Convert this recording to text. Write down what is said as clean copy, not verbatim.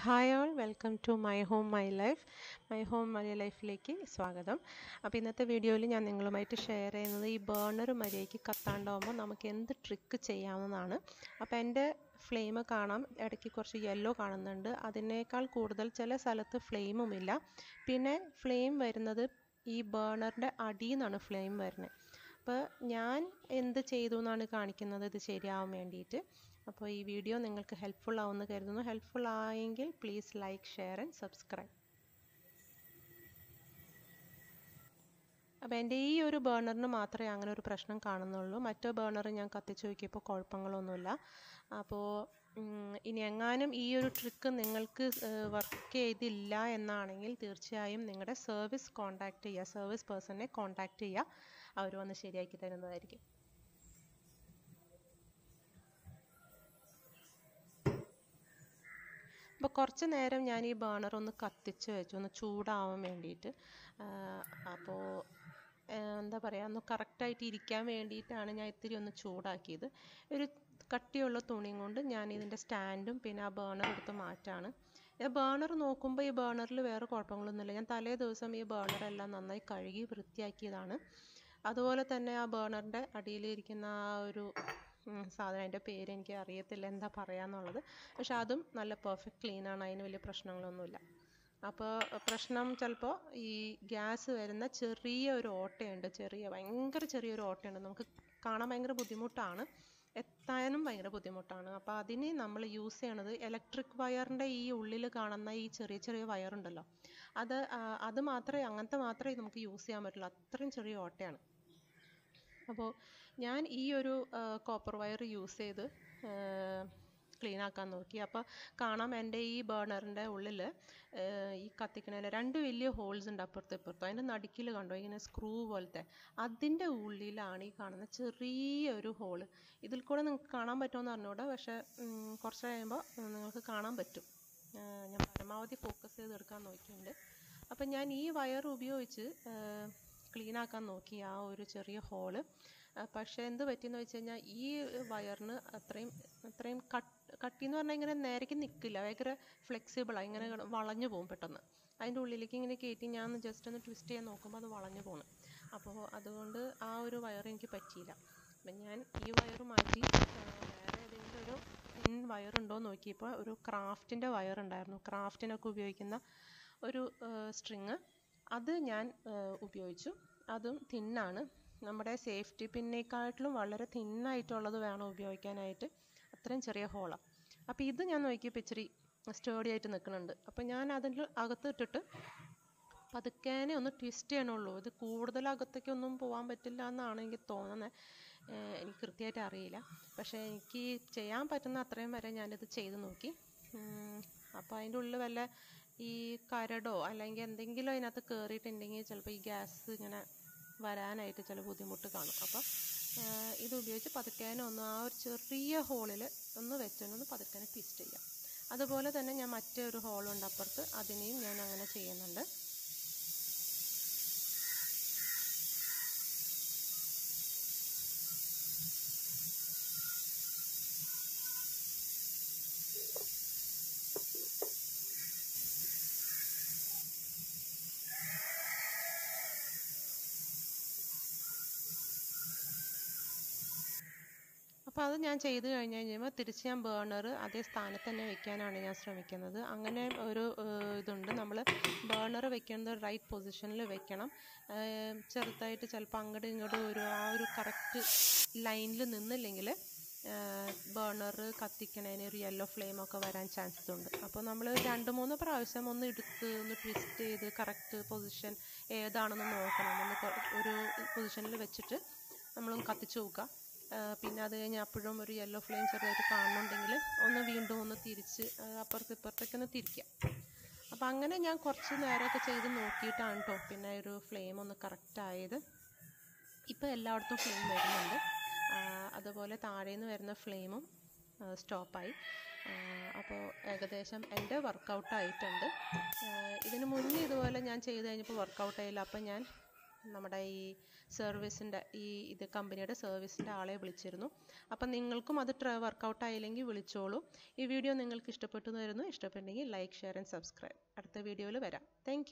Hi all welcome to my home my life. My home my ലൈഫിലേക്ക് സ്വാഗതം. അപ്പോൾ ഇന്നത്തെ വീഡിയോയിൽ ഞാൻ നിങ്ങളുമായിട്ട് ഷെയർ ചെയ്യുന്നത് ഈ ബേർണർ മര്യാദയ്ക്ക് കത്താണ്ടാവുമ്പോൾ നമുക്ക് എന്ത് ട്രിക്ക് ചെയ്യാവുന്നതാണ്. അപ്പോൾ എൻ്റെ ഫ്ലെയിം കാണാം, ഇടയ്ക്ക് കുറച്ച് യെല്ലോ കാണുന്നുണ്ട്. അതിനേക്കാൾ കൂടുതൽ ചില സ്ഥലത്ത് ഫ്ലെയിമുമില്ല. പിന്നെ ഫ്ലെയിം വരുന്നത് ഈ ബേർണറിൻ്റെ അടിയിൽ നിന്നാണ് ഫ്ലെയിം വരുന്നത്. അപ്പോൾ ഞാൻ എന്ത് ചെയ്തു എന്നാണ് കാണിക്കുന്നത് ഇത് ശരിയാവാൻ വേണ്ടിയിട്ട്. അപ്പോൾ ഈ വീഡിയോ നിങ്ങൾക്ക് ഹെൽപ്ഫുൾ ആവുമെന്ന് കരുതുന്നു. ഹെൽപ്ഫുൾ ആയെങ്കിൽ please like, share and subscribe. അപ്പോൾ എൻ്റെ ഈ ഒരു ബേർണറിന് മാത്രമേ അങ്ങനെ ഒരു പ്രശ്നം കാണുന്നുള്ളൂ. മറ്റേ ബേർണർ ഞാൻ കത്തിച്ച് നോക്കിയപ്പോൾ കുഴപ്പങ്ങളൊന്നുമില്ല. അപ്പോൾ ഇനി എങ്ങാനും ഈ ഒരു ട്രിക്ക് നിങ്ങൾക്ക് വർക്ക് ചെയ്തില്ല എന്നാണെങ്കിൽ തീർച്ചയായും നിങ്ങളുടെ സർവീസ് കോൺടാക്റ്റ് ചെയ്യുക, സർവീസ് പേഴ്സണെ കോൺടാക്റ്റ് ചെയ്യുക. അവർ വന്ന് ശരിയാക്കി തരുന്നതായിരിക്കും. അപ്പോൾ കുറച്ച് നേരം ഞാൻ ഈ ബേർണർ ഒന്ന് കത്തിച്ച് വെച്ചു, ഒന്ന് ചൂടാവാൻ വേണ്ടിയിട്ട്. അപ്പോൾ എന്താ പറയുക, ഒന്ന് കറക്റ്റായിട്ട് ഇരിക്കാൻ വേണ്ടിയിട്ടാണ് ഞാൻ ഇത്തിരി ഒന്ന് ചൂടാക്കിയത്. ഒരു കട്ടിയുള്ള തുണിയും കൊണ്ട് ഞാൻ ഇതിൻ്റെ സ്റ്റാൻഡും പിന്നെ ആ ബേർണർ എടുത്ത് മാറ്റാണ്. ബേർണർ നോക്കുമ്പോൾ ഈ ബേർണറിൽ വേറെ കുഴപ്പങ്ങളൊന്നുമില്ല. ഞാൻ തലേ ദിവസം ഈ ബേർണറെല്ലാം നന്നായി കഴുകി വൃത്തിയാക്കിയതാണ്. അതുപോലെ തന്നെ ആ ബേർണറിൻ്റെ അടിയിലിരിക്കുന്ന ആ ഒരു സാധനം, അതിൻ്റെ പേര് എനിക്ക് അറിയത്തില്ല എന്താ പറയാന്നുള്ളത്. പക്ഷെ അതും നല്ല പെർഫെക്റ്റ് ക്ലീനാണ്, അതിന് വലിയ പ്രശ്നങ്ങളൊന്നുമില്ല. അപ്പോൾ പ്രശ്നം ചിലപ്പോൾ ഈ ഗ്യാസ് വരുന്ന ചെറിയ ഒരു ഓട്ടയുണ്ട്, ഭയങ്കര ചെറിയൊരു ഓട്ടയുണ്ട്. നമുക്ക് കാണാൻ ഭയങ്കര ബുദ്ധിമുട്ടാണ്, എത്താനും ഭയങ്കര ബുദ്ധിമുട്ടാണ്. അപ്പോൾ അതിന് നമ്മൾ യൂസ് ചെയ്യണത് ഇലക്ട്രിക് വയറിൻ്റെ ഈ ഉള്ളിൽ കാണുന്ന ഈ ചെറിയ ചെറിയ വയറുണ്ടല്ലോ, അത് മാത്രമേ, അങ്ങനത്തെ മാത്രമേ നമുക്ക് യൂസ് ചെയ്യാൻ പറ്റുള്ളൂ. അത്രയും ചെറിയ ഓട്ടയാണ്. അപ്പോൾ ഞാൻ ഈ ഒരു കോപ്പർ വയർ യൂസ് ചെയ്ത് ക്ലീൻ ആക്കാൻ നോക്കി. അപ്പോൾ കാണാം എൻ്റെ ഈ ബേർണറിൻ്റെ ഉള്ളിൽ ഈ കത്തിക്കണേൽ 2 വലിയ ഹോൾസ് ഉണ്ട്, അപ്പുറത്തും ഇപ്പുറത്തും. അതിൻ്റെ നടുക്കിൽ കണ്ടോ ഇങ്ങനെ സ്ക്രൂ പോലത്തെ, അതിൻ്റെ ഉള്ളിലാണ് ഈ കാണുന്ന ചെറിയൊരു ഹോള്. ഇതിൽ കൂടെ നിങ്ങൾക്ക് കാണാൻ പറ്റുമെന്ന് അറിഞ്ഞൂടാ, പക്ഷേ കുറച്ച് കഴിയുമ്പോൾ നിങ്ങൾക്ക് കാണാൻ പറ്റും. ഞാൻ പരമാവധി ഫോക്കസ് ചെയ്തെടുക്കാൻ നോക്കിയിട്ടുണ്ട്. അപ്പം ഞാൻ ഈ വയർ ഉപയോഗിച്ച് ക്ലീൻ ആക്കാൻ നോക്കി ആ ഒരു ചെറിയ ഹോള്. പക്ഷേ എന്ത് പറ്റിയെന്ന് വെച്ച് കഴിഞ്ഞാൽ ഈ വയറിന് അത്രയും കട്ടി എന്ന് പറഞ്ഞാൽ ഇങ്ങനെ നേരേക്ക് നിൽക്കില്ല, ഭയങ്കര ഫ്ലെക്സിബിളാണ്, ഇങ്ങനെ വളഞ്ഞു പോകും പെട്ടെന്ന്. അതിൻ്റെ ഉള്ളിലേക്ക് ഇങ്ങനെ കയറ്റി ഞാൻ ജസ്റ്റ് ഒന്ന് ട്വിസ്റ്റ് ചെയ്യാൻ നോക്കുമ്പോൾ അത് വളഞ്ഞു പോകണം. അപ്പോൾ അതുകൊണ്ട് ആ ഒരു വയർ എനിക്ക് പറ്റിയില്ല. അപ്പം ഞാൻ ഈ വയർ മാറ്റി വേറെ ഏതെങ്കിലും ഒരു വയറുണ്ടോ എന്ന് നോക്കിയപ്പോൾ ഒരു ക്രാഫ്റ്റിൻ്റെ വയർ ഉണ്ടായിരുന്നു. ക്രാഫ്റ്റിനൊക്കെ ഉപയോഗിക്കുന്ന ഒരു സ്ട്രിങ്, അത് ഞാൻ ഉപയോഗിച്ചു. അതും തിന്നാണ്, നമ്മുടെ സേഫ്റ്റി പിന്നേക്കാട്ടിലും വളരെ തിന്നായിട്ടുള്ളത് വേണം ഉപയോഗിക്കാനായിട്ട്. അത്രയും ചെറിയ ഹോളാണ്. അപ്പോൾ ഇത് ഞാൻ നോക്കിയപ്പോൾ ഇച്ചിരി സ്റ്റേഡി ആയിട്ട് നിൽക്കുന്നുണ്ട്. അപ്പോൾ ഞാൻ അതിൽ അകത്ത് ഇട്ടിട്ട് പതുക്കേനെ ഒന്ന് ട്വിസ്റ്റ് ചെയ്യണുള്ളൂ. ഇത് കൂടുതൽ അകത്തേക്കൊന്നും പോകാൻ പറ്റില്ല എന്നാണ് എനിക്ക് തോന്നുന്നത്. എനിക്ക് കൃത്യമായിട്ട് അറിയില്ല, പക്ഷേ എനിക്ക് ചെയ്യാൻ പറ്റുന്ന അത്രയും വരെ ഞാനിത് ചെയ്ത് നോക്കി. അപ്പോൾ അതിൻ്റെ ഉള്ളിൽ വല്ല ഈ കരടോ അല്ലെങ്കിൽ എന്തെങ്കിലും അതിനകത്ത് കയറിയിട്ടുണ്ടെങ്കിൽ ചിലപ്പോൾ ഈ ഗ്യാസ് ഇങ്ങനെ വരാനായിട്ട് ചില ബുദ്ധിമുട്ട് കാണും. അപ്പോൾ ഇത് ഉപയോഗിച്ച് പതുക്കേനെ ഒന്ന് ആ ഒരു ചെറിയ ഹോളിൽ ഒന്ന് വെച്ചൊന്ന് പതുക്കേനെ ട്വിസ്റ്റ് ചെയ്യാം. അതുപോലെ തന്നെ ഞാൻ മറ്റൊരു ഹോളുണ്ട് അപ്പുറത്ത്, അതിനെയും ഞാൻ അങ്ങനെ ചെയ്യുന്നുണ്ട്. അപ്പോൾ അത് ഞാൻ ചെയ്ത് കഴിഞ്ഞ് കഴിയുമ്പോൾ തിരിച്ച് ഞാൻ ബേർണർ അതേ സ്ഥാനത്ത് തന്നെ വെക്കാനാണ് ഞാൻ ശ്രമിക്കുന്നത്. അങ്ങനെ ഒരു ഇതുണ്ട്, നമ്മൾ ബേർണർ വെക്കുന്നത് റൈറ്റ് പൊസിഷനിൽ വെക്കണം. ചെറുതായിട്ട് ചിലപ്പോൾ അങ്ങോട്ടും ഇങ്ങോട്ടും ആ ഒരു കറക്റ്റ് ലൈനിൽ നിന്നില്ലെങ്കിൽ ബേർണർ കത്തിക്കണേന് ഒരു യെല്ലോ ഫ്ലെയിമൊക്കെ വരാൻ ചാൻസസ് ഉണ്ട്. അപ്പോൾ നമ്മൾ 2-3 പ്രാവശ്യം ഒന്ന് എടുത്ത് ഒന്ന് ട്വിസ്റ്റ് ചെയ്ത് കറക്റ്റ് പൊസിഷൻ ഏതാണെന്ന് നോക്കണം. ഒരു പൊസിഷനിൽ വെച്ചിട്ട് നമ്മളൊന്ന് കത്തിച്ച് നോക്കുക. പിന്നെ അത് കഴിഞ്ഞ് അപ്പോഴും ഒരു യെല്ലോ ഫ്ലെയിം ചെറുതായിട്ട് കാണുന്നുണ്ടെങ്കിൽ വീണ്ടും ഒന്ന് തിരിച്ച് അപ്പുറത്തേക്ക് ഒന്ന് തിരിക്കുക. അപ്പോൾ അങ്ങനെ ഞാൻ കുറച്ച് നേരമൊക്കെ ചെയ്ത് നോക്കിയിട്ടാണ് കേട്ടോ പിന്നെ ഒരു ഫ്ലെയിം ഒന്ന് കറക്റ്റായത്. ഇപ്പോൾ എല്ലായിടത്തും ഫ്ലെയിം വരുന്നുണ്ട്. അതുപോലെ താഴേന്ന് വരുന്ന ഫ്ലെയിമും സ്റ്റോപ്പായി. അപ്പോൾ ഏകദേശം എൻ്റെ വർക്കൗട്ടായിട്ടുണ്ട്. ഇതിന് മുന്നേ ഇതുപോലെ ഞാൻ ചെയ്ത് കഴിഞ്ഞപ്പോൾ വർക്കൗട്ടായില്ല. അപ്പോൾ ഞാൻ നമ്മുടെ ഈ സർവീസിൻ്റെ ഇത് കമ്പനിയുടെ സർവീസിൻ്റെ ആളെ വിളിച്ചിരുന്നു. അപ്പം നിങ്ങൾക്കും അത് വർക്കൗട്ട് ആയില്ലെങ്കിൽ വിളിച്ചോളൂ. ഈ വീഡിയോ നിങ്ങൾക്ക് ഇഷ്ടപ്പെട്ടു എന്ന് വരുന്നു. ഇഷ്ടപ്പെട്ടെങ്കിൽ ലൈക്ക്, ഷെയർ ആൻഡ് സബ്സ്ക്രൈബ്. അടുത്ത വീഡിയോയിൽ വരാം. താങ്ക്